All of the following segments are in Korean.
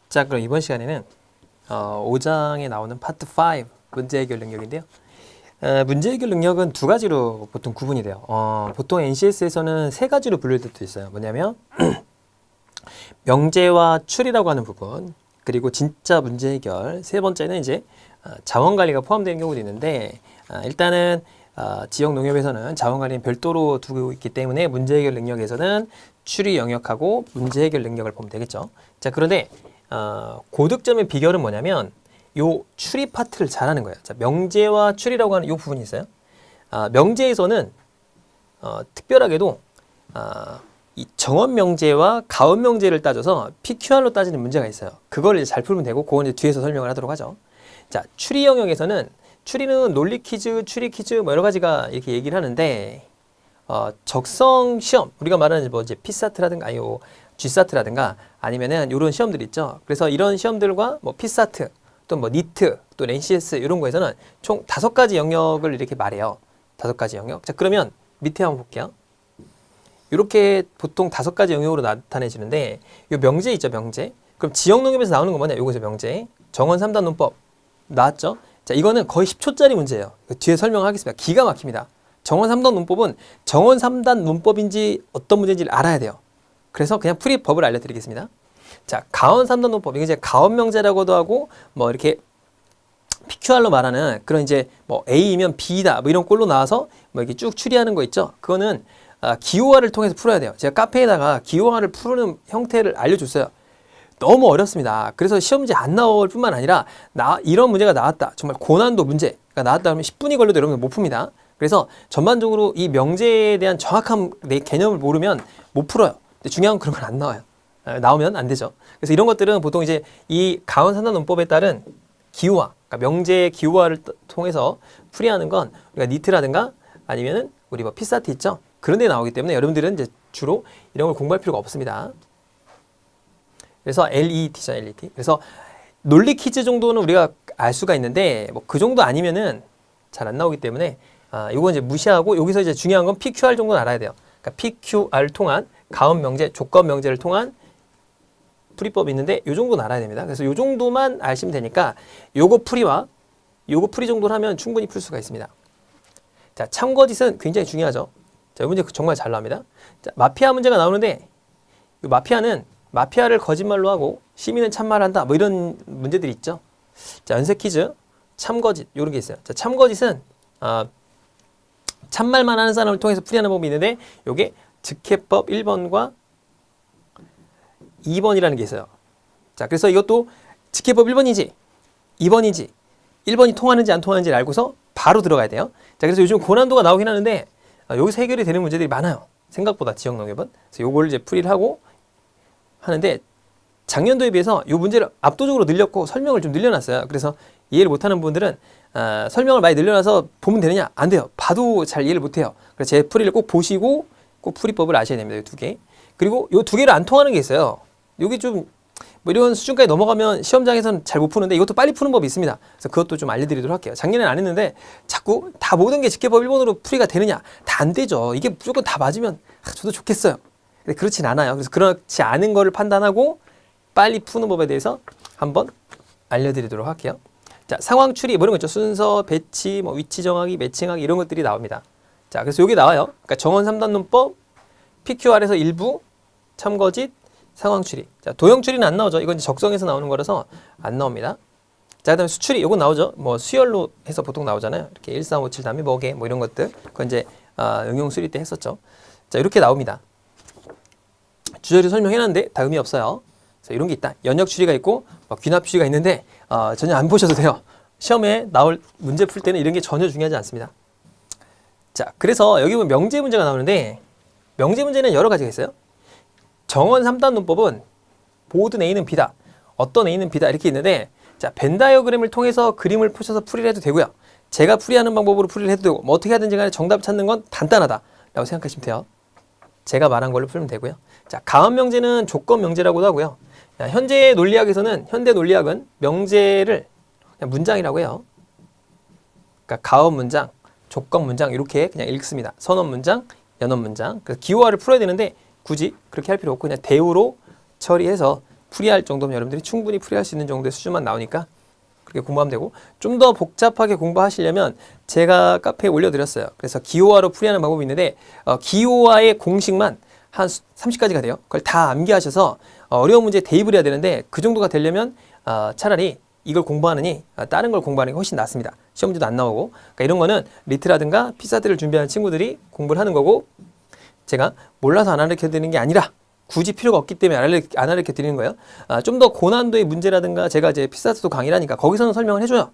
자, 그럼 이번 시간에는 5장에 나오는 파트 5 문제 해결 능력인데요. 문제 해결 능력은 두 가지로 보통 구분이 돼요. 보통 NCS에서는 세 가지로 분류될 때도 있어요. 뭐냐면 명제와 추리라고 하는 부분, 그리고 진짜 문제 해결, 세 번째는 이제 자원 관리가 포함되는 경우도 있는데, 일단은 지역 농협에서는 자원 관리는 별도로 두고 있기 때문에 문제 해결 능력에서는 추리 영역하고 문제 해결 능력을 보면 되겠죠. 자, 그런데 고득점의 비결은 뭐냐면 요 추리 파트를 잘하는 거예요. 자, 명제와 추리라고 하는 요 부분이 있어요. 명제에서는 특별하게도 이 정원 명제와 가원 명제를 따져서 PQR로 따지는 문제가 있어요. 그걸 이제 잘 풀면 되고, 그건 이제 뒤에서 설명을 하도록 하죠. 자, 추리 영역에서는 추리는 논리 퀴즈, 추리 퀴즈 뭐 여러 가지가 이렇게 얘기를 하는데, 적성 시험, 우리가 말하는 뭐 이제 피사트라든가 아니요 G사트라든가 아니면은 이런 시험들 있죠. 그래서 이런 시험들과 뭐 피사트, 또 뭐 니트, 또 NCS 이런 거에서는 총 5가지 영역을 이렇게 말해요. 5가지 영역. 자, 그러면 밑에 한번 볼게요. 이렇게 보통 5가지 영역으로 나타내지는데, 이 명제 있죠, 명제. 그럼 지역 농협에서 나오는 거 뭐냐? 요거죠, 명제. 정원 3단 논법 나왔죠? 자, 이거는 거의 10초짜리 문제예요. 뒤에 설명하겠습니다. 기가 막힙니다. 정원 3단 논법은 정원 3단 논법인지 어떤 문제인지를 알아야 돼요. 그래서 그냥 풀이법을 알려드리겠습니다. 자, 가원 3단 논법. 이게 이제 가원 명제라고도 하고, 뭐 이렇게 PQR로 말하는 그런 이제 뭐 A이면 B다, 뭐 이런 꼴로 나와서 뭐 이렇게 쭉 추리하는 거 있죠. 그거는 기호화를 통해서 풀어야 돼요. 제가 카페에다가 기호화를 푸는 형태를 알려줬어요. 너무 어렵습니다. 그래서 시험지 안 나올 뿐만 아니라 이런 문제가 나왔다, 정말 고난도 문제가 나왔다 하면 10분이 걸려도 여러분 못 풉니다. 그래서 전반적으로 이 명제에 대한 정확한 내 개념을 모르면 못 풀어요. 근데 중요한 건 그런 건 안 나와요. 나오면 안 되죠. 그래서 이런 것들은 보통 이제 이 가원 3단 논법에 따른 기호화, 그러니까 명제의 기호화를 통해서 풀이하는 건 우리가 니트라든가 아니면은 우리 뭐 피사트 있죠. 그런 데 나오기 때문에 여러분들은 이제 주로 이런 걸 공부할 필요가 없습니다. 그래서 LET죠, LET. 그래서 논리 퀴즈 정도는 우리가 알 수가 있는데, 뭐 그 정도 아니면은 잘 안 나오기 때문에 이거 이제 무시하고, 여기서 이제 중요한 건 PQR 정도는 알아야 돼요. 그러니까 PQR 통한 가원 명제, 조건 명제를 통한 풀이법이 있는데 요 정도는 알아야 됩니다. 그래서 요 정도만 아시면 되니까 요거 풀이와 요거 풀이 정도를 하면 충분히 풀 수가 있습니다. 자, 참거짓은 굉장히 중요하죠. 자, 이 문제 정말 잘 나옵니다. 자, 마피아 문제가 나오는데, 이 마피아를 거짓말로 하고 시민은 참말한다, 뭐 이런 문제들이 있죠. 자, 연쇄 퀴즈, 참거짓 이런 게 있어요. 자, 참거짓은 참말만 하는 사람을 통해서 풀이하는 법이 있는데, 요게 즉해법 1번과 2번이라는 게 있어요. 자, 그래서 이것도 즉해법 1번인지 2번인지 1번이 통하는지 안 통하는지를 알고서 바로 들어가야 돼요. 자, 그래서 요즘 고난도가 나오긴 하는데 여기서 해결이 되는 문제들이 많아요. 생각보다 지역 농협은. 그래서 요걸 이제 풀이를 하고 하는데, 작년도에 비해서 이 문제를 압도적으로 늘렸고 설명을 좀 늘려놨어요. 그래서 이해를 못하는 분들은 설명을 많이 늘려놔서 보면 되느냐? 안 돼요. 봐도 잘 이해를 못해요. 그래서 제 풀이를 꼭 보시고 꼭 풀이법을 아셔야 됩니다. 이 두 개. 그리고 이 두 개를 안 통하는 게 있어요. 여기 좀 뭐 이런 수준까지 넘어가면 시험장에서는 잘 못 푸는데 이것도 빨리 푸는 법이 있습니다. 그래서 그것도 좀 알려드리도록 할게요. 작년에는 안 했는데 자꾸 다 모든 게 직계법 1번으로 풀이가 되느냐? 다 안 되죠. 이게 무조건 다 맞으면 저도 좋겠어요. 근데 그렇진 않아요. 그래서 그렇지 않은 거를 판단하고 빨리 푸는 법에 대해서 한번 알려드리도록 할게요. 자, 상황 추리 뭐 이런 거 있죠. 순서, 배치, 뭐 위치 정하기, 매칭하기 이런 것들이 나옵니다. 자, 그래서 여기 나와요. 그러니까 정원 3단 논법, PQR에서 일부, 참거짓, 상황 추리. 자, 도형 추리는 안 나오죠. 이건 이제 적성에서 나오는 거라서 안 나옵니다. 자, 그다음에 수추리, 이건 나오죠. 뭐 수열로 해서 보통 나오잖아요. 이렇게 1, 4, 5, 7 다음에 뭐게 뭐 이런 것들. 그건 이제 응용 수리 때 했었죠. 자, 이렇게 나옵니다. 주저리 설명해놨는데 다 의미 없어요. 그래서 이런 게 있다. 연역 추리가 있고 귀납 추리가 있는데 전혀 안 보셔도 돼요. 시험에 나올 문제 풀 때는 이런 게 전혀 중요하지 않습니다. 자, 그래서 여기 보면 명제 문제가 나오는데, 명제 문제는 여러 가지가 있어요. 정원 3단 논법은 모든 A는 B다, 어떤 A는 B다 이렇게 있는데, 자, 벤 다이어그램을 통해서 그림을 푸셔서 풀이를 해도 되고요. 제가 풀이하는 방법으로 풀이를 해도 되고, 뭐 어떻게 하든지 간에 정답 찾는 건 간단하다 라고 생각하시면 돼요. 제가 말한 걸로 풀면 되고요. 자, 가원 명제는 조건 명제라고도 하고요. 자, 현재 논리학에서는, 현대 논리학은 명제를 그냥 문장이라고 해요. 그러니까 가원 문장, 조건 문장 이렇게 그냥 읽습니다. 선언 문장, 연언 문장. 그래서 기호화를 풀어야 되는데 굳이 그렇게 할 필요 없고 그냥 대우로 처리해서 풀이할 정도면 여러분들이 충분히 풀이할 수 있는 정도의 수준만 나오니까 그렇게 공부하면 되고, 좀 더 복잡하게 공부하시려면 제가 카페에 올려드렸어요. 그래서 기호화로 풀이하는 방법이 있는데 기호화의 공식만 한 30가지가 돼요. 그걸 다 암기하셔서 어려운 문제에 대입을 해야 되는데 그 정도가 되려면 차라리 이걸 공부하느니 다른 걸 공부하는 게 훨씬 낫습니다. 시험 문제도 안 나오고. 그러니까 이런 거는 리트라든가 피사트를 준비하는 친구들이 공부를 하는 거고, 제가 몰라서 안 가르쳐 드리는 게 아니라 굳이 필요가 없기 때문에 안 가르쳐 드리는 거예요. 좀 더 고난도의 문제라든가 제가 이제 피사트도 강의를 하니까 거기서는 설명을 해줘요.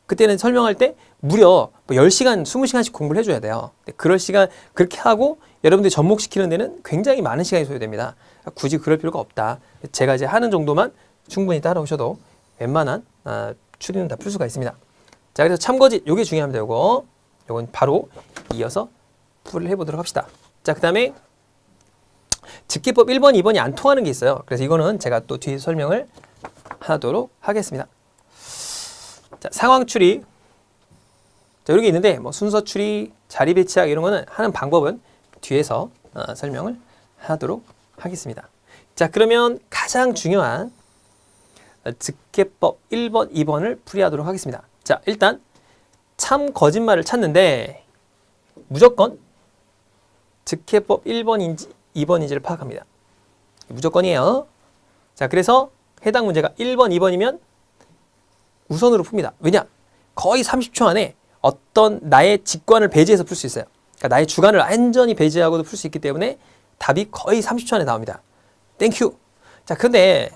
그때는 설명할 때 무려 10시간, 20시간씩 공부를 해줘야 돼요. 그럴 시간 그렇게 하고 여러분들이 접목시키는 데는 굉장히 많은 시간이 소요됩니다. 굳이 그럴 필요가 없다. 제가 이제 하는 정도만 충분히 따라오셔도 웬만한 추리는 다 풀 수가 있습니다. 자, 그래서 참거짓 요게 중요합니다. 요건 바로 이어서 풀을 해보도록 합시다. 자, 그 다음에 직계법 1번, 2번이 안 통하는 게 있어요. 그래서 이거는 제가 또 뒤에 설명을 하도록 하겠습니다. 자, 상황 추리. 자, 이런 게 있는데 뭐 순서 추리, 자리 배치하기 이런 거는 하는 방법은 뒤에서 설명을 하도록 하겠습니다. 자, 그러면 가장 중요한 직계법 1번, 2번을 풀이하도록 하겠습니다. 자, 일단 참 거짓말을 찾는데 무조건 직계법 1번인지 2번인지를 파악합니다. 무조건이에요. 자, 그래서 해당 문제가 1번, 2번이면 우선으로 풉니다. 왜냐? 거의 30초 안에 어떤 나의 직관을 배제해서 풀 수 있어요. 그러니까 나의 주관을 완전히 배제하고도 풀 수 있기 때문에 답이 거의 30초 안에 나옵니다. 땡큐. 자, 근데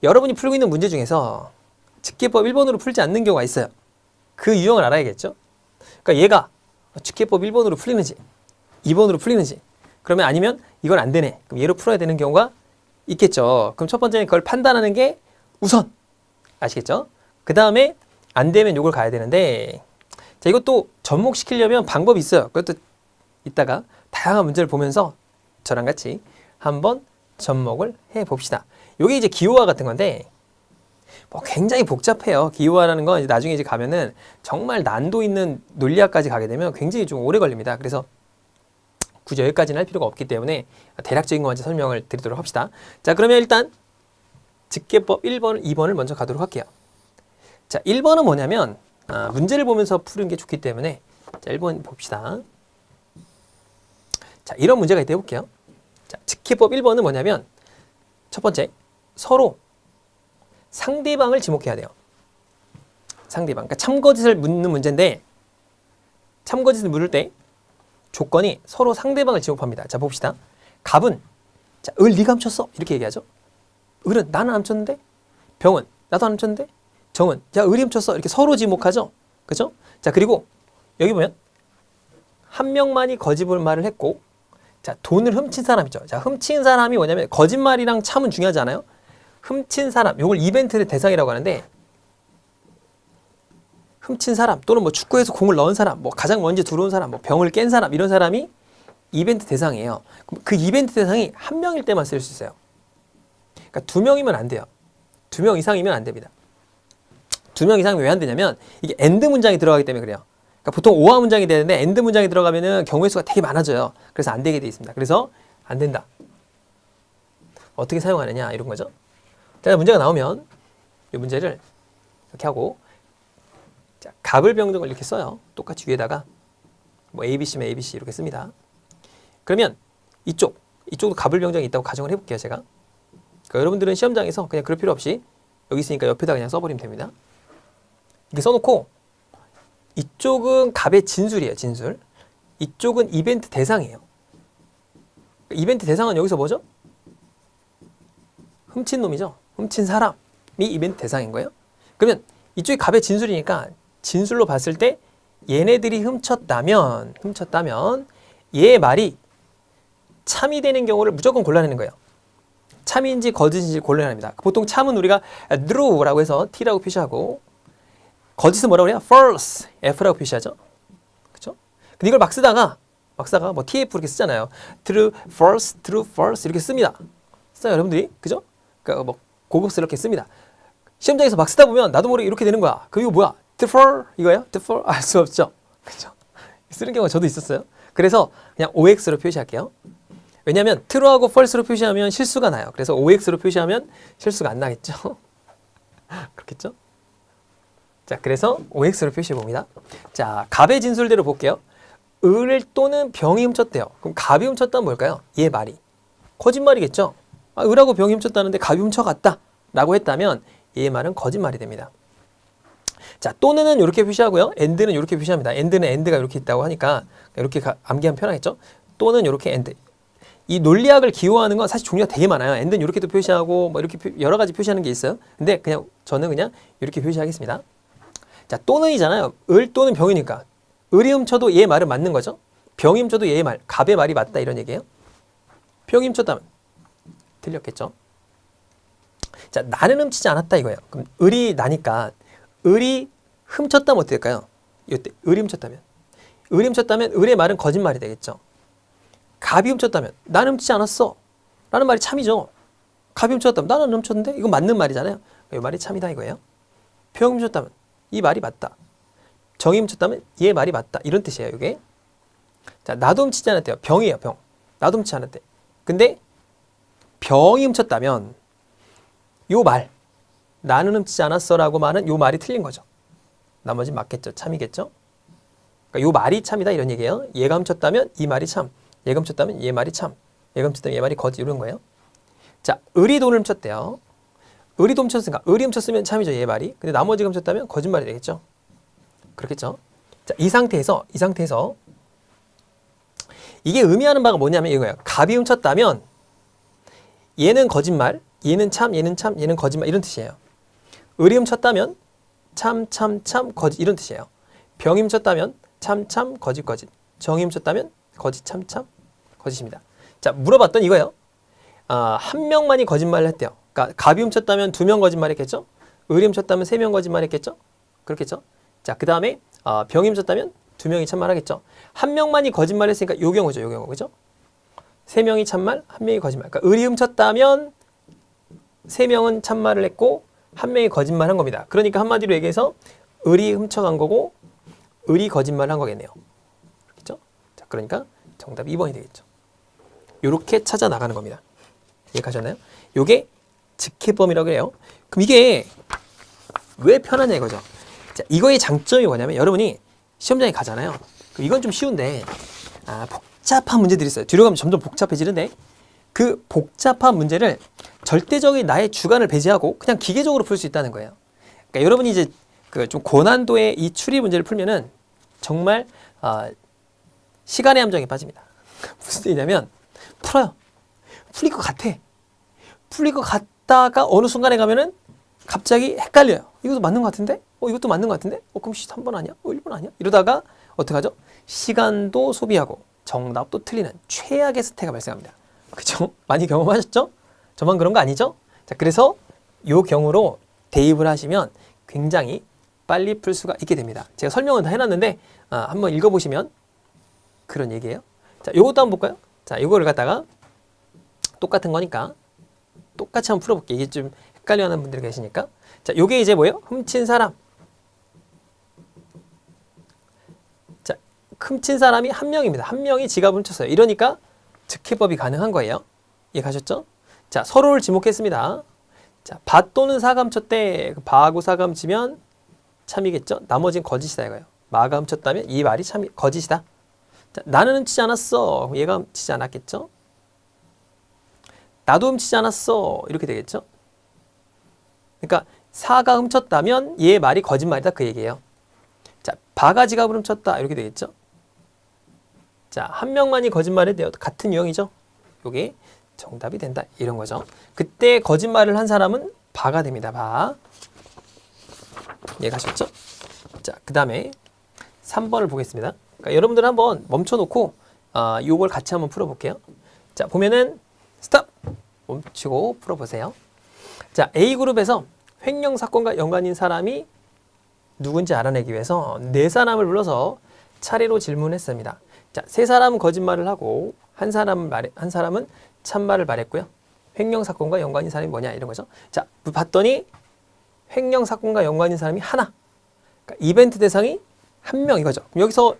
여러분이 풀고 있는 문제 중에서 직계법 1번으로 풀지 않는 경우가 있어요. 그 유형을 알아야겠죠? 그러니까 얘가 직계법 1번으로 풀리는지 2번으로 풀리는지, 그러면 아니면 이건 안 되네. 그럼 얘로 풀어야 되는 경우가 있겠죠. 그럼 첫 번째는 그걸 판단하는 게 우선. 아시겠죠? 그 다음에 안 되면 요걸 가야 되는데, 자, 이것도 접목시키려면 방법이 있어요. 그것도 이따가 다양한 문제를 보면서 저랑 같이 한번 접목을 해 봅시다. 요게 이제 기호화 같은 건데 뭐 굉장히 복잡해요. 기호화라는 건 이제 나중에 이제 가면은 정말 난도 있는 논리학까지 가게 되면 굉장히 좀 오래 걸립니다. 그래서 굳이 여기까지는 할 필요가 없기 때문에 대략적인 것만 설명을 드리도록 합시다. 자, 그러면 일단 직계법 1번, 2번을 먼저 가도록 할게요. 자, 1번은 뭐냐면 문제를 보면서 푸는 게 좋기 때문에 자, 1번 봅시다. 자, 이런 문제가 있다 해볼게요. 자, 직계법 1번은 뭐냐면 첫 번째, 서로 상대방을 지목해야 돼요. 상대방. 그러니까 참거짓을 묻는 문제인데 참거짓을 물을 때 조건이 서로 상대방을 지목합니다. 자, 봅시다. 갑은 자, 을 네가 훔쳤어. 이렇게 얘기하죠. 을은 나는 안 훔쳤는데, 병은 나도 안 훔쳤는데, 정은 야, 을이 훔쳤어. 이렇게 서로 지목하죠. 그렇죠? 자, 그리고 여기 보면 한 명만이 거짓말을 했고, 자, 돈을 훔친 사람이죠. 자, 훔친 사람이 뭐냐면 거짓말이랑 참은 중요하지 않아요? 훔친 사람, 요걸 이벤트의 대상이라고 하는데, 훔친 사람 또는 뭐 축구에서 공을 넣은 사람, 뭐 가장 먼저 들어온 사람, 뭐 병을 깬 사람, 이런 사람이 이벤트 대상이에요. 그 이벤트 대상이 한 명일 때만 쓸 수 있어요. 그러니까 2명이면 안 돼요. 2명 이상이면 안 됩니다. 2명 이상이면 왜 안 되냐면 이게 엔드 문장이 들어가기 때문에 그래요. 그러니까 보통 오화 문장이 되는데 엔드 문장이 들어가면은 경우의 수가 되게 많아져요. 그래서 안 되게 돼 있습니다. 그래서 안 된다. 어떻게 사용하느냐 이런 거죠. 자, 문제가 나오면 이 문제를 이렇게 하고, 자, 갑을 병정을 이렇게 써요. 똑같이 위에다가 뭐 ABC면 ABC 이렇게 씁니다. 그러면 이쪽도 갑을 병정이 있다고 가정을 해볼게요. 제가. 그러니까 여러분들은 시험장에서 그냥 그럴 필요 없이 여기 있으니까 옆에다 그냥 써버리면 됩니다. 이렇게 써놓고 이쪽은 갑의 진술이에요. 진술. 이쪽은 이벤트 대상이에요. 이벤트 대상은 여기서 뭐죠? 훔친 놈이죠. 훔친 사람이 이벤트 대상인 거예요. 그러면 이쪽이 갑의 진술이니까 진술로 봤을 때 얘네들이 훔쳤다면 얘의 말이 참이 되는 경우를 무조건 골라내는 거예요. 참인지 거짓인지 골라냅니다. 보통 참은 우리가 true라고 해서 T라고 표시하고, 거짓은 뭐라고 해요? false, F라고 표시하죠. 그렇죠? 근데 이걸 막 쓰다가 뭐 TF 이렇게 쓰잖아요. true, false 이렇게 씁니다. 써요, 여러분들이. 그죠? 그러니까 뭐 고급스럽게 씁니다. 시험장에서 막 쓰다 보면 나도 모르게 이렇게 되는 거야. 그 이거 뭐야? defer 이거예요? defer 알 수 없죠. 그렇죠? 쓰는 경우가 저도 있었어요. 그래서 그냥 OX로 표시할게요. 왜냐하면 true하고 false로 표시하면 실수가 나요. 그래서 OX로 표시하면 실수가 안 나겠죠. 그렇겠죠? 자, 그래서 OX로 표시해 봅니다. 자, 갑의 진술대로 볼게요. 을 또는 병이 훔쳤대요. 그럼 갑이 훔쳤다면 뭘까요? 얘 말이 거짓말이겠죠. 을하고 병이 훔쳤다는데 갑이 훔쳐갔다 라고 했다면 얘 말은 거짓말이 됩니다. 자, 또는은 이렇게 표시하고요. and는 이렇게 표시합니다. and는 and가 이렇게 있다고 하니까 이렇게 암기하면 편하겠죠. 또는 이렇게 and. 이 논리학을 기호하는 건 사실 종류가 되게 많아요. and는 이렇게도 표시하고 뭐 이렇게 여러 가지 표시하는 게 있어요. 근데 저는 그냥 이렇게 표시하겠습니다. 자, 또는이잖아요. 을 또는 병이니까 을이 훔쳐도 얘 말은 맞는 거죠. 병이 훔쳐도 얘 말, 갑의 말이 맞다 이런 얘기예요. 병이 훔쳤다면 틀렸겠죠. 자, 나는 훔치지 않았다 이거예요. 그럼 을이 나니까 을이 훔쳤다면 어떻게 될까요? 이때 을이 훔쳤다면 을의 말은 거짓말이 되겠죠. 갑이 훔쳤다면 나는 훔치지 않았어 라는 말이 참이죠. 갑이 훔쳤다면 나는 훔쳤는데 이건 맞는 말이잖아요. 이 말이 참이다 이거예요. 병이 훔쳤다면 이 말이 맞다. 정이 훔쳤다면 얘 말이 맞다 이런 뜻이에요. 이게. 자, 나도 훔치지 않았대요. 병이에요. 병. 나도 훔치지 않았대. 근데 병이 훔쳤다면 요 말 나는 훔치지 않았어라고 말은 요 말이 틀린 거죠. 나머지 맞겠죠. 참이겠죠. 그러니까 요 말이 참이다 이런 얘기예요. 얘가 훔쳤다면 이 말이 참. 얘가 훔쳤다면 얘 말이 참. 얘가 훔쳤다면 얘 말이 거짓 이런 거예요. 자, 을이 돈을 훔쳤대요. 을이 돈 훔쳤으니까 을이 훔쳤으면 참이죠. 얘 말이. 근데 나머지가 훔쳤다면 거짓말이 되겠죠. 그렇겠죠. 자, 이 상태에서 이게 의미하는 바가 뭐냐면 이거예요. 갑이 훔쳤다면 얘는 거짓말, 얘는 참, 얘는 참, 얘는 거짓말 이런 뜻이에요. 을이 훔쳤다면 참, 거짓 이런 뜻이에요. 병이 훔쳤다면 참, 거짓. 정이 훔쳤다면 거짓, 참, 거짓입니다. 자, 물어봤더니 이거예요. 한 명만이 거짓말을 했대요. 그러니까 갑이 훔쳤다면 2명 거짓말했겠죠? 을이 훔쳤다면 3명 거짓말했겠죠? 그렇겠죠? 자, 그 다음에 병이 훔쳤다면 2명이 참말하겠죠? 한 명만이 거짓말했으니까 요 경우죠, 요 경우. 그죠? 3명이 참말, 1명이 거짓말. 그러니까 을이 훔쳤다면 3명은 참말을 했고 1명이 거짓말한 겁니다. 그러니까 한마디로 얘기해서 을이 훔쳐간 거고 을이 거짓말을 한 거겠네요. 그렇겠죠? 자, 그러니까 정답 2번이 되겠죠. 요렇게 찾아 나가는 겁니다. 이해가셨나요? 요게 직해범이라고 해요. 그럼 이게 왜 편하냐 이거죠. 자, 이거의 장점이 뭐냐면 여러분이 시험장에 가잖아요. 그럼 이건 좀 쉬운데 복잡한 문제들이 있어요. 뒤로 가면 점점 복잡해지는데 그 복잡한 문제를 절대적인 나의 주관을 배제하고 그냥 기계적으로 풀 수 있다는 거예요. 그러니까 여러분이 이제 그 좀 고난도의 이 추리 문제를 풀면은 정말 시간의 함정에 빠집니다. 무슨 얘기냐면 풀어요. 풀릴 것 같아. 풀릴 것 같다가 어느 순간에 가면은 갑자기 헷갈려요. 이것도 맞는 것 같은데? 이것도 맞는 것 같은데? 그럼 3번 아니야? 1번 아니야? 이러다가 어떡하죠? 시간도 소비하고 정답도 틀리는 최악의 사태가 발생합니다. 그죠? 많이 경험하셨죠? 저만 그런 거 아니죠? 자, 그래서 이 경우로 대입을 하시면 굉장히 빨리 풀 수가 있게 됩니다. 제가 설명은 다 해놨는데 한번 읽어보시면 그런 얘기예요. 자, 요것도 한번 볼까요? 자, 요거를 갖다가 똑같은 거니까 똑같이 한번 풀어볼게요. 이게 좀 헷갈려하는 분들이 계시니까. 자, 요게 이제 뭐예요? 훔친 사람. 자, 훔친 사람이 한 명입니다. 한 명이 지갑을 훔쳤어요. 이러니까 즉해법이 가능한 거예요. 이해 가셨죠? 자, 서로를 지목했습니다. 자, 밭 또는 사가 훔쳤대. 바하고 사가 훔치면 참이겠죠? 나머지는 거짓이다 이거예요. 마가 훔쳤다면 이 말이 참 거짓이다. 자, 나는 훔치지 않았어. 얘가 훔치지 않았겠죠? 나도 훔치지 않았어. 이렇게 되겠죠? 그러니까 사가 훔쳤다면 얘의 말이 거짓말이다 그 얘기예요. 자, 바가 지갑을 훔쳤다 이렇게 되겠죠? 자, 한 명만이 거짓말을 같은 유형이죠. 요게 정답이 된다 이런 거죠. 그때 거짓말을 한 사람은 바가 됩니다. 바. 이해가셨죠? 자, 그 다음에 3번을 보겠습니다. 그러니까 여러분들 한번 멈춰놓고 요걸 같이 한번 풀어볼게요. 자, 보면은 스탑! 멈추고 풀어보세요. 자, A그룹에서 횡령 사건과 연관인 사람이 누군지 알아내기 위해서 4사람을 불러서 차례로 질문했습니다. 자, 3사람은 거짓말을 하고 한 사람은 참말을 말했고요. 횡령 사건과 연관인 사람이 뭐냐 이런 거죠. 자, 봤더니 횡령 사건과 연관인 사람이 하나. 그러니까 이벤트 대상이 1명 이거죠. 그럼 여기서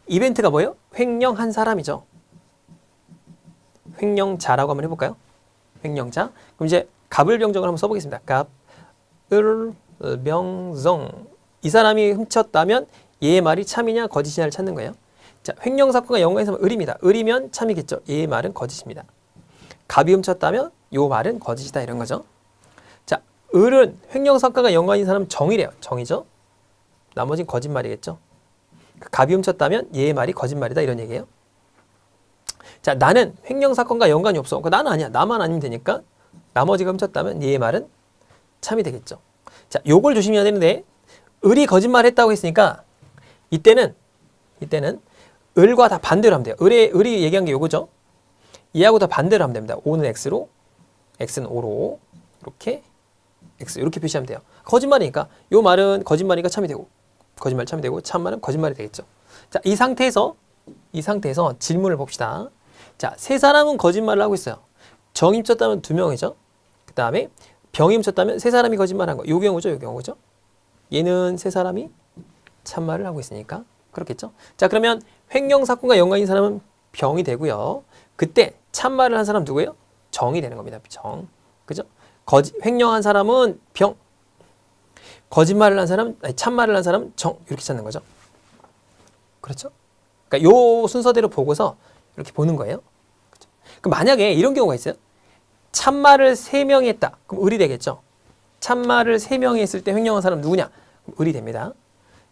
이벤트가 뭐예요? 횡령한 사람이죠. 횡령자라고 한번 해볼까요? 횡령자. 그럼 이제 갑을병정을 한번 써보겠습니다. 갑을병정. 이 사람이 훔쳤다면 얘의 말이 참이냐 거짓이냐를 찾는 거예요. 자, 횡령 사건과 연관해서 을입니다. 을이면 참이겠죠. 얘의 말은 거짓입니다. 갑이 훔쳤다면 요 말은 거짓이다 이런 거죠. 자, 을은 횡령 사건과 연관인 사람은 정이래요. 정이죠. 나머지는 거짓말이겠죠. 갑이 훔쳤다면 얘의 말이 거짓말이다 이런 얘기예요. 자, 나는 횡령 사건과 연관이 없어. 그러니까 나는 아니야. 나만 아니면 되니까 나머지가 훔쳤다면 얘의 말은 참이 되겠죠. 자, 요걸 조심해야 되는데 을이 거짓말했다고 했으니까 이때는 을과 다 반대로 하면 돼요. 을이 얘기한 게 요거죠. 얘하고 다 반대로 하면 됩니다. O는 X로, X는 O로 이렇게 X 이렇게 표시하면 돼요. 거짓말이니까 요 말은 거짓말이니까 참이 되고 거짓말 참이 되고 참말은 거짓말이 되겠죠. 자, 이 상태에서 질문을 봅시다. 자, 세 사람은 거짓말을 하고 있어요. 정이 훔쳤다면 두 명이죠. 그 다음에 병이 훔쳤다면 세 사람이 거짓말한 거. 요 경우죠, 요 경우죠. 얘는 세 사람이 참말을 하고 있으니까 그렇겠죠. 자, 그러면 횡령 사건과 연관인 사람은 병이 되고요. 그때 참말을 한 사람 누구예요? 정이 되는 겁니다. 정. 그죠? 횡령한 사람은 병. 거짓말을 한 사람, 아니, 참말을 한 사람은 정. 이렇게 찾는 거죠. 그렇죠? 그러니까 요 순서대로 보고서 이렇게 보는 거예요. 그렇죠? 그럼 만약에 이런 경우가 있어요. 참말을 3명이 했다. 그럼 을이 되겠죠. 참말을 3명이 했을 때 횡령한 사람 누구냐? 그럼 을이 됩니다.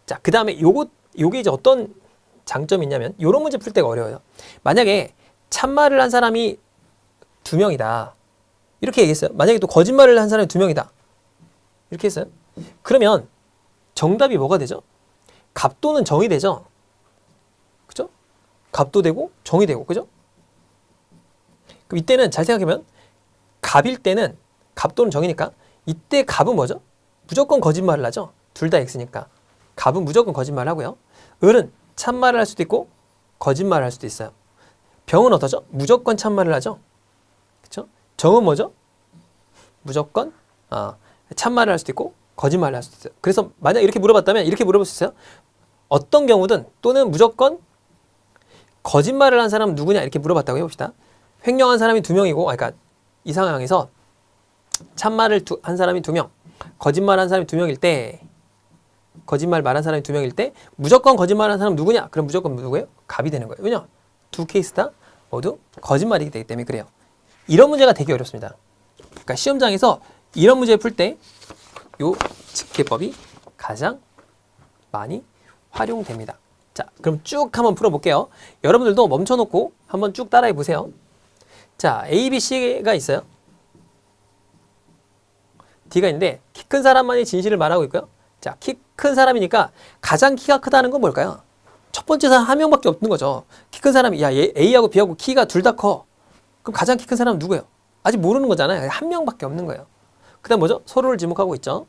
자, 그 다음에 요게 이제 어떤 장점이 있냐면 요런 문제 풀 때가 어려워요. 만약에 참말을 한 사람이 2명이다. 이렇게 얘기했어요. 만약에 또 거짓말을 한 사람이 2명이다. 이렇게 했어요. 그러면 정답이 뭐가 되죠? 갑도는 정이 되죠. 그죠? 갑도 되고 정이 되고. 그죠? 그럼 이때는 잘 생각해보면 갑일 때는 갑도는 정이니까 이때 갑은 뭐죠? 무조건 거짓말을 하죠. 둘 다 X니까. 갑은 무조건 거짓말을 하고요. 을은 참말을 할 수도 있고 거짓말을 할 수도 있어요. 병은 어떠죠? 무조건 참말을 하죠. 그렇죠? 정은 뭐죠? 무조건 참말을 할 수도 있고 거짓말을 할 수도 있어요. 그래서 만약 이렇게 물어봤다면 이렇게 물어볼 수 있어요. 어떤 경우든 또는 무조건 거짓말을 한 사람은 누구냐 이렇게 물어봤다고 해봅시다. 횡령한 사람이 2명이고 그러니까 이 상황에서 참말을 한 사람이 2명, 거짓말한 사람이 2명일 때 거짓말 말한 사람이 2명일 때 무조건 거짓말한 사람 누구냐? 그럼 무조건 누구예요? 갑이 되는 거예요. 왜냐? 두 케이스 다 모두 거짓말이기 때문에 그래요. 이런 문제가 되게 어렵습니다. 그러니까 시험장에서 이런 문제 풀 때 요 직계법이 가장 많이 활용됩니다. 자, 그럼 쭉 한번 풀어볼게요. 여러분들도 멈춰놓고 한번 쭉 따라해 보세요. 자, A, B, C가 있어요. D가 있는데 키 큰 사람만이 진실을 말하고 있고요. 자, 키 큰 사람이니까 가장 키가 크다는 건 뭘까요? 첫 번째 사람 한 명밖에 없는 거죠. 키 큰 사람이 얘 A하고 B하고 키가 둘 다 커. 그럼 가장 키 큰 사람은 누구예요? 아직 모르는 거잖아요. 한 명밖에 없는 거예요. 그 다음 뭐죠? 서로를 지목하고 있죠.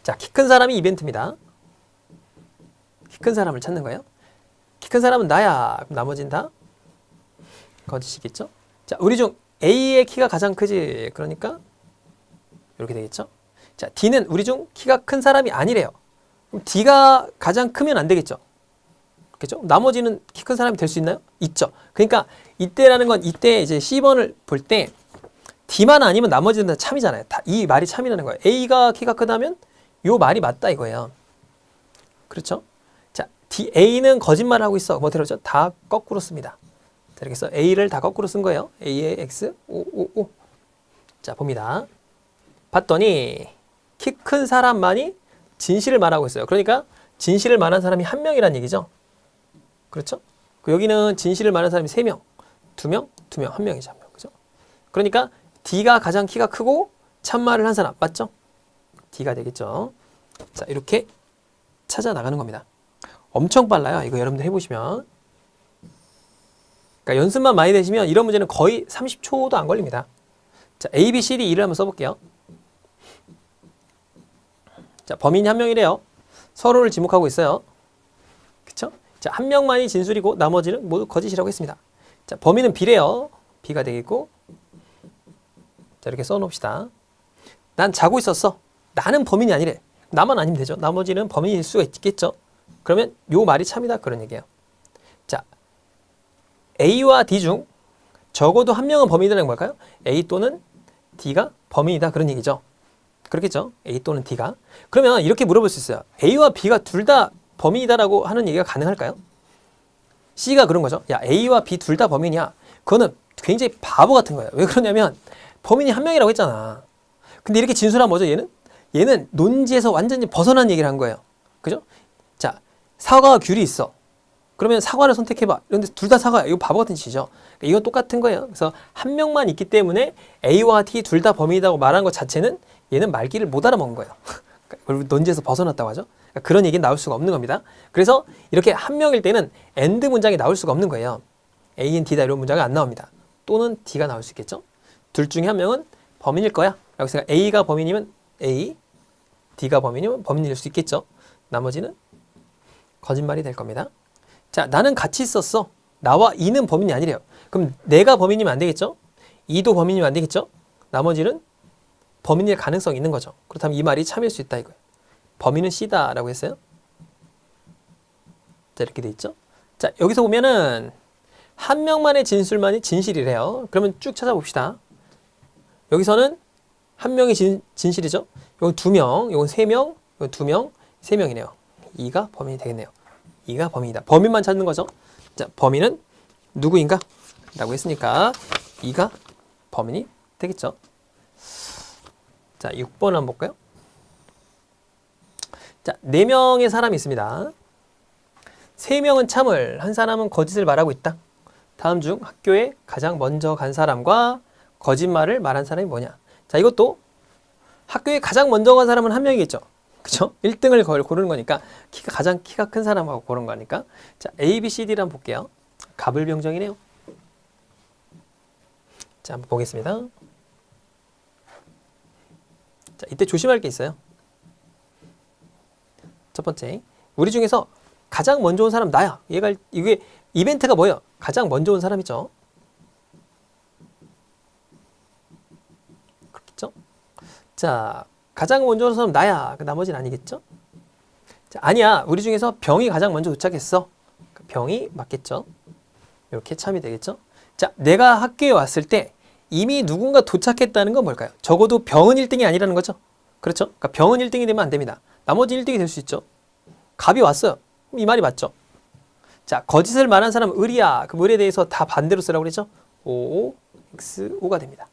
자, 키 큰 사람이 이벤트입니다. 키 큰 사람을 찾는 거예요. 키 큰 사람은 나야. 그럼 나머지는 다 거짓이겠죠. 자, 우리 중 A의 키가 가장 크지. 그러니까 이렇게 되겠죠. 자, D는 우리 중 키가 큰 사람이 아니래요. 그럼 D가 가장 크면 안 되겠죠. 그렇겠죠? 나머지는 키 큰 사람이 될 수 있나요? 있죠. 그러니까 이때라는 건 이때 이제 C번을 볼 때 D만 아니면 나머지는 다 참이잖아요. 다 이 말이 참이라는 거예요. A가 키가 크다면 요 말이 맞다 이거예요. 그렇죠? 자, A는 거짓말을 하고 있어. 뭐 들었죠? 다 거꾸로 씁니다. 자, 이렇게 해서 A를 다 거꾸로 쓴 거예요. A의 X, O. 자, 봅니다. 봤더니 키 큰 사람만이 진실을 말하고 있어요. 그러니까 진실을 말한 사람이 한 명이란 얘기죠. 그렇죠? 여기는 진실을 말한 사람이 3명, 2명, 2명, 한 명이죠. 한 명. 그죠? 그러니까 D가 가장 키가 크고 참말을 한 사람. 맞죠? D가 되겠죠. 자, 이렇게 찾아 나가는 겁니다. 엄청 빨라요. 이거 여러분들 해보시면. 그러니까 연습만 많이 되시면 이런 문제는 거의 30초도 안 걸립니다. 자, A, B, C, D, E를 한번 써볼게요. 자, 범인이 한 명이래요. 서로를 지목하고 있어요. 그쵸? 자, 한 명만이 진술이고 나머지는 모두 거짓이라고 했습니다. 자, 범인은 B래요. B가 되겠고. 자, 이렇게 써놓읍시다. 난 자고 있었어. 나는 범인이 아니래. 나만 아니면 되죠. 나머지는 범인일 수가 있겠죠. 그러면 요 말이 참이다 그런 얘기예요. 자, A와 D 중 적어도 한 명은 범인이라는 걸까요? A 또는 D가 범인이다 그런 얘기죠. 그렇겠죠? A 또는 D가. 그러면 이렇게 물어볼 수 있어요. A와 B가 둘 다 범인이다라고 하는 얘기가 가능할까요? C가 그런 거죠. 야, A와 B 둘 다 범인이야. 그거는 굉장히 바보 같은 거예요. 왜 그러냐면 범인이 한 명이라고 했잖아. 근데 이렇게 진술하면 뭐죠? 얘는 논지에서 완전히 벗어난 얘기를 한 거예요. 그죠? 자, 사과와 귤이 있어. 그러면 사과를 선택해봐. 그런데 둘 다 사과야. 이거 바보 같은 짓이죠. 그러니까 이건 똑같은 거예요. 그래서 한 명만 있기 때문에 A와 D 둘 다 범인이라고 말한 것 자체는 얘는 말귀를 못 알아먹은 거예요. 그러니까 논지에서 벗어났다고 하죠. 그러니까 그런 얘기는 나올 수가 없는 겁니다. 그래서 이렇게 한 명일 때는 and 문장이 나올 수가 없는 거예요. A는 D다 이런 문장이 안 나옵니다. 또는 D가 나올 수 있겠죠. 둘 중에 한 명은 범인일 거야. 라고 생각. A가 범인이면 A, D가 범인이면 범인일 수 있겠죠. 나머지는 거짓말이 될 겁니다. 자, 나는 같이 있었어. 나와 E는 범인이 아니래요. 그럼 내가 범인이면 안 되겠죠? E도 범인이면 안 되겠죠? 나머지는 범인일 가능성이 있는 거죠. 그렇다면 이 말이 참일 수 있다 이거예요. 범인은 C다라고 했어요. 자, 이렇게 돼 있죠. 자, 여기서 보면은 한 명만의 진술만이 진실이래요. 그러면 쭉 찾아봅시다. 여기서는 한 명이 진실이죠. 이건 두 명, 이건 세 명, 이건 두 명, 세 명이네요. E가 범인이 되겠네요. E가 범인이다. 범인만 찾는 거죠. 자, 범인은 누구인가? 라고 했으니까 E가 범인이 되겠죠. 자, 6번 한번 볼까요? 자, 4명의 사람이 있습니다. 3명은 참을, 한 사람은 거짓을 말하고 있다. 다음 중 학교에 가장 먼저 간 사람과 거짓말을 말한 사람이 뭐냐? 자, 이것도 학교에 가장 먼저 간 사람은 한 명이겠죠. 그쵸? 1등을 고르는 거니까 가장 키가 큰 사람하고 고른 거니까. 자, A, B, C, D를 한번 볼게요. 가불병정이네요. 자, 한번 보겠습니다. 자, 이때 조심할 게 있어요. 첫 번째, 우리 중에서 가장 먼저 온 사람 나야. 이게 이벤트가 뭐예요? 가장 먼저 온 사람이죠. 그렇겠죠? 자, 가장 먼저 온 사람 나야. 나머지는 아니겠죠? 자, 아니야. 우리 중에서 병이 가장 먼저 도착했어. 병이 맞겠죠? 이렇게 참이 되겠죠? 자, 내가 학교에 왔을 때 이미 누군가 도착했다는 건 뭘까요? 적어도 병은 1등이 아니라는 거죠. 그렇죠? 그러니까 병은 1등이 되면 안 됩니다. 나머지 1등이 될 수 있죠. 갑이 왔어요. 이 말이 맞죠? 자, 거짓을 말한 사람은 을이야. 그 을에 대해서 다 반대로 쓰라고 그랬죠? O, X, O가 됩니다.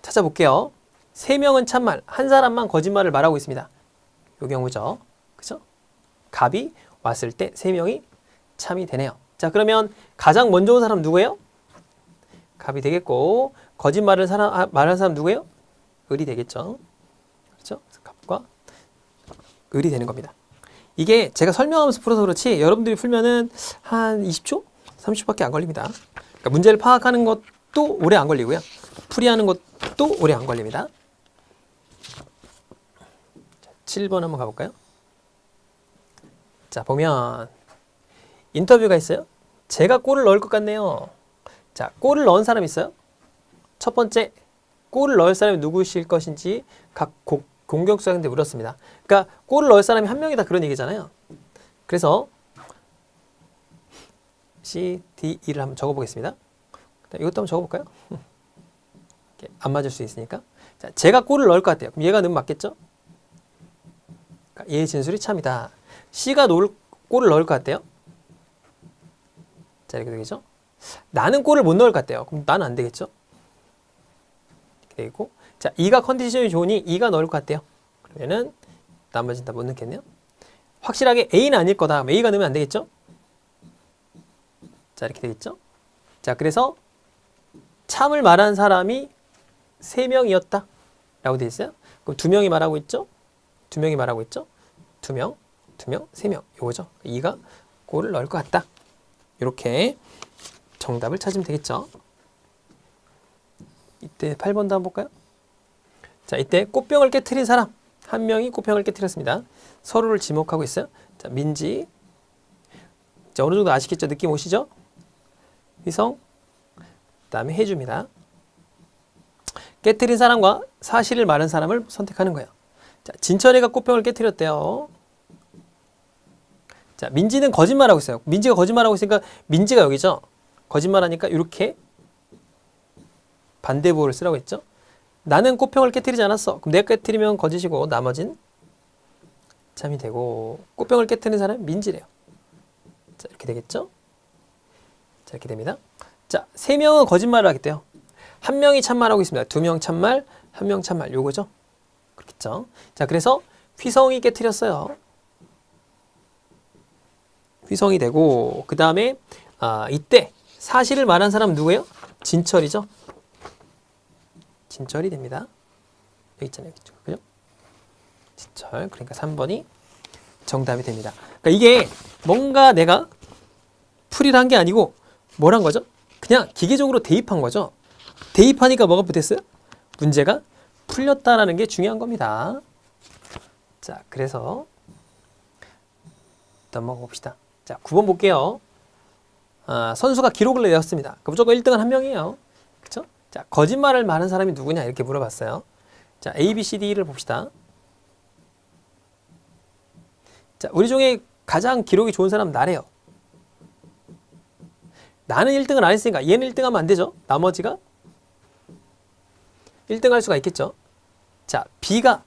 찾아볼게요. 3명은 참말, 한 사람만 거짓말을 말하고 있습니다. 요 경우죠. 그죠? 갑이 왔을 때 3명이 참이 되네요. 자, 그러면 가장 먼저 온 사람 누구예요? 갑이 되겠고, 거짓말을 말한 사람 누구예요? 을이 되겠죠. 그렇죠? 갑과 을이 되는 겁니다. 이게 제가 설명하면서 풀어서 그렇지 여러분들이 풀면은 한 20초? 30초밖에 안 걸립니다. 그러니까 문제를 파악하는 것도 오래 안 걸리고요. 풀이하는 것도 오래 안 걸립니다. 자, 7번 한번 가볼까요? 자, 보면 인터뷰가 있어요. 제가 골을 넣을 것 같네요. 자, 골을 넣은 사람이 있어요. 첫 번째, 골을 넣을 사람이 누구실 것인지 각 공격수한테 물었습니다. 그러니까 골을 넣을 사람이 한 명이다 그런 얘기잖아요. 그래서 C, D, E를 한번 적어보겠습니다. 이것도 한번 적어볼까요? 안 맞을 수 있으니까. 자, 제가 골을 넣을 것 같아요. 그럼 얘가 넣으면 맞겠죠? 그러니까 얘의 진술이 참이다. C가 골을 넣을 것 같아요. 자, 이렇게 되겠죠? 나는 골을 못 넣을 것 같아요. 그럼 나는 안 되겠죠? 이렇게 되고, 자, E가 컨디션이 좋으니 E가 넣을 것 같아요. 그러면은 나머지는 다 못 넣겠네요. 확실하게 A는 아닐 거다. 그럼 A가 넣으면 안 되겠죠? 자, 이렇게 되겠죠? 자, 그래서 참을 말한 사람이 3명이었다 라고 되어 있어요. 그럼 2명이 말하고 있죠? 2명이 말하고 있죠? 2명, 2명, 3명. 요거죠. E가 골을 넣을 것 같다. 이렇게 정답을 찾으면 되겠죠. 이때 8번도 한번 볼까요? 자, 이때 꽃병을 깨트린 사람 한 명이 꽃병을 깨트렸습니다. 서로를 지목하고 있어요. 자, 민지. 자, 어느 정도 아시겠죠? 느낌 오시죠? 희성. 그다음에 혜주입니다. 깨트린 사람과 사실을 말한 사람을 선택하는 거예요. 자, 진철이가 꽃병을 깨트렸대요. 자, 민지는 거짓말하고 있어요. 민지가 거짓말하고 있으니까 민지가 여기죠. 거짓말하니까 이렇게 반대부호를 쓰라고 했죠. 나는 꽃병을 깨뜨리지 않았어. 그럼 내가 깨뜨리면 거짓이고 나머진 참이 되고, 꽃병을 깨뜨리는 사람은 민지래요. 자, 이렇게 되겠죠. 자, 이렇게 됩니다. 자, 3명은 거짓말을 하겠대요. 1명이 참말하고 있습니다. 2명 참말, 1명 참말. 요거죠. 그렇겠죠. 자, 그래서 휘성이 깨뜨렸어요. 휘성이 되고, 그 다음에 이때 사실을 말한 사람은 누구예요? 진철이죠. 진철이 됩니다. 여기 있잖아요. 그죠? 진철. 그러니까 3번이 정답이 됩니다. 그러니까 이게 뭔가 내가 풀이를 한 게 아니고 뭘 한 거죠? 그냥 기계적으로 대입한 거죠. 대입하니까 뭐가 붙었어요? 문제가 풀렸다라는 게 중요한 겁니다. 자, 그래서 넘어가 봅시다. 자, 9번 볼게요. 선수가 기록을 내었습니다. 무조건 1등은 1명이에요. 그쵸? 자, 거짓말을 말한 사람이 누구냐 이렇게 물어봤어요. 자, A, B, C, D를 봅시다. 자, 우리 중에 가장 기록이 좋은 사람은 나래요. 나는 1등을 안 했으니까 얘는 1등 하면 안 되죠. 나머지가 1등 할 수가 있겠죠. 자, B가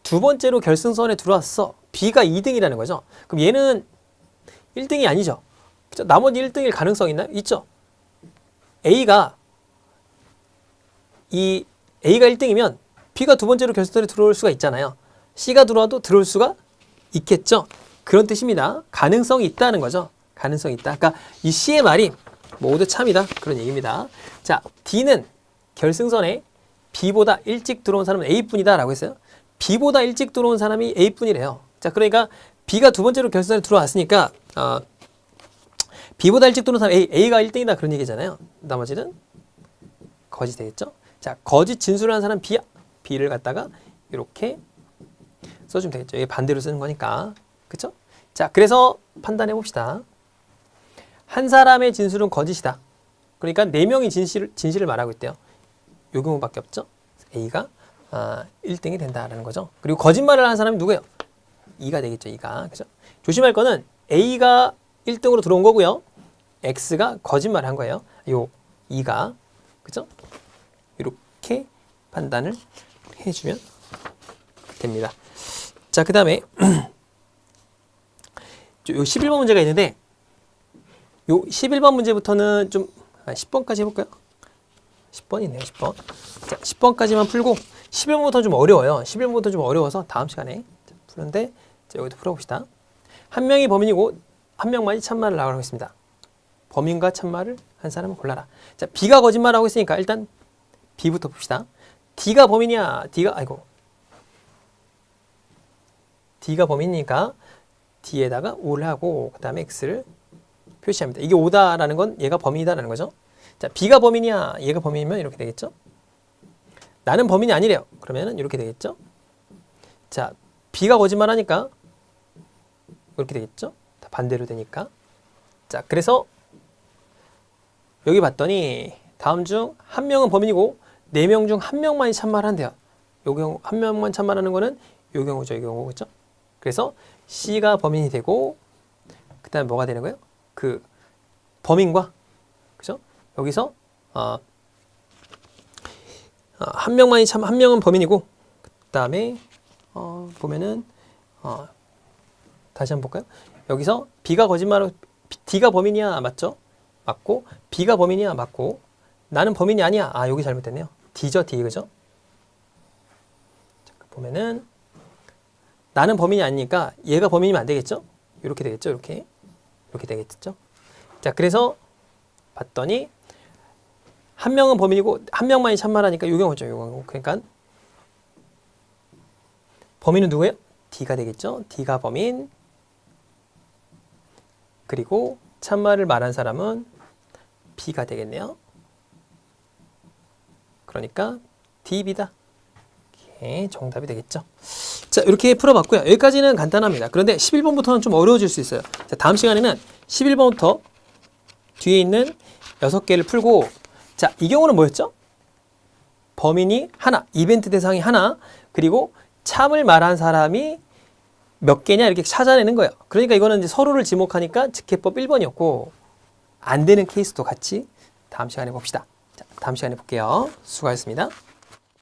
두 번째로 결승선에 들어왔어. B가 2등이라는 거죠. 그럼 얘는 1등이 아니죠. 그쵸? 나머지 1등일 가능성 있나요? 있죠. A가 1등이면 B가 두 번째로 결승선에 들어올 수가 있잖아요. C가 들어와도 들어올 수가 있겠죠. 그런 뜻입니다. 가능성이 있다는 거죠. 가능성이 있다. 그러니까 이 C의 말이 모두 참이다. 그런 얘기입니다. 자, D는 결승선에 B보다 일찍 들어온 사람은 A뿐이다 라고 했어요. B보다 일찍 들어온 사람이 A뿐이래요. 자, 그러니까 B가 두 번째로 결승선에 들어왔으니까 B보다 일찍 들어온 사람 A가 1등이다 그런 얘기잖아요. 나머지는 거짓 되겠죠. 자, 거짓 진술을 하는 사람 B야. B를 갖다가 이렇게 써주면 되겠죠. 이게 반대로 쓰는 거니까. 그쵸? 자, 그래서 판단해 봅시다. 한 사람의 진술은 거짓이다. 그러니까 4명이 진실을 말하고 있대요. 요 경우밖에 없죠. A가 1등이 된다라는 거죠. 그리고 거짓말을 하는 사람이 누구예요? 2가 되겠죠. 2가. 그죠? 조심할 거는 A가 1등으로 들어온 거고요. X가 거짓말을 한 거예요. 요 2가. 그죠? 이렇게 판단을 해주면 됩니다. 자, 그 다음에 요 11번 문제가 있는데 요 11번 문제부터는 좀 10번까지 해볼까요? 10번이 있네요. 10번. 자, 10번까지만 풀고 11번부터 좀 어려워요. 11번부터 좀 어려워서 다음 시간에 푸는데 자, 여기도 풀어봅시다. 한 명이 범인이고 한 명만이 참말을 나오라고 했습니다. 범인과 참말을 한 사람은 골라라. 자, B가 거짓말하고 있으니까 일단 B부터 봅시다. D가 범인이야. D가 범인이니까 D에다가 O를 하고 그 다음에 X를 표시합니다. 이게 O다라는 건 얘가 범인이다라는 거죠. 자, B가 범인이야. 얘가 범인이면 이렇게 되겠죠. 나는 범인이 아니래요. 그러면은 이렇게 되겠죠. 자, B가 거짓말하니까 이렇게 되겠죠. 다 반대로 되니까. 자, 그래서 여기 봤더니 다음 중 한 명은 범인이고 4명 중 한 명만이 참말한대요. 요 경우 한 명만 참말하는 거는 요 경우죠. 이 경우 그렇죠? 그래서 C가 범인이 되고 그다음에 뭐가 되는 거예요? 그 범인과 그죠? 여기서 한 명은 범인이고 그다음에 보면은 다시 한번 볼까요? 여기서 B가 거짓말하고 D가 범인이야 맞죠? 맞고 B가 범인이야 맞고 나는 범인이 아니야. 여기 잘못됐네요. D죠, D 그죠? 자, 보면은 나는 범인이 아니니까 얘가 범인이면 안 되겠죠? 이렇게 되겠죠, 이렇게 되겠죠? 자, 그래서 봤더니 한 명은 범인이고 한 명만이 참말하니까 요 경우죠, 요 경우. 그러니까 범인은 누구예요? D가 되겠죠? D가 범인. 그리고 참말을 말한 사람은 B가 되겠네요. 그러니까 D, B다. 이게 정답이 되겠죠. 자, 이렇게 풀어봤고요. 여기까지는 간단합니다. 그런데 11번부터는 좀 어려워질 수 있어요. 자, 다음 시간에는 11번부터 뒤에 있는 6개를 풀고 자, 이 경우는 뭐였죠? 범인이 하나, 이벤트 대상이 하나, 그리고 참을 말한 사람이 몇 개냐 이렇게 찾아내는 거예요. 그러니까 이거는 이제 서로를 지목하니까 직해법 1번이었고 안 되는 케이스도 같이 다음 시간에 봅시다. 자, 다음 시간에 볼게요. 수고하셨습니다.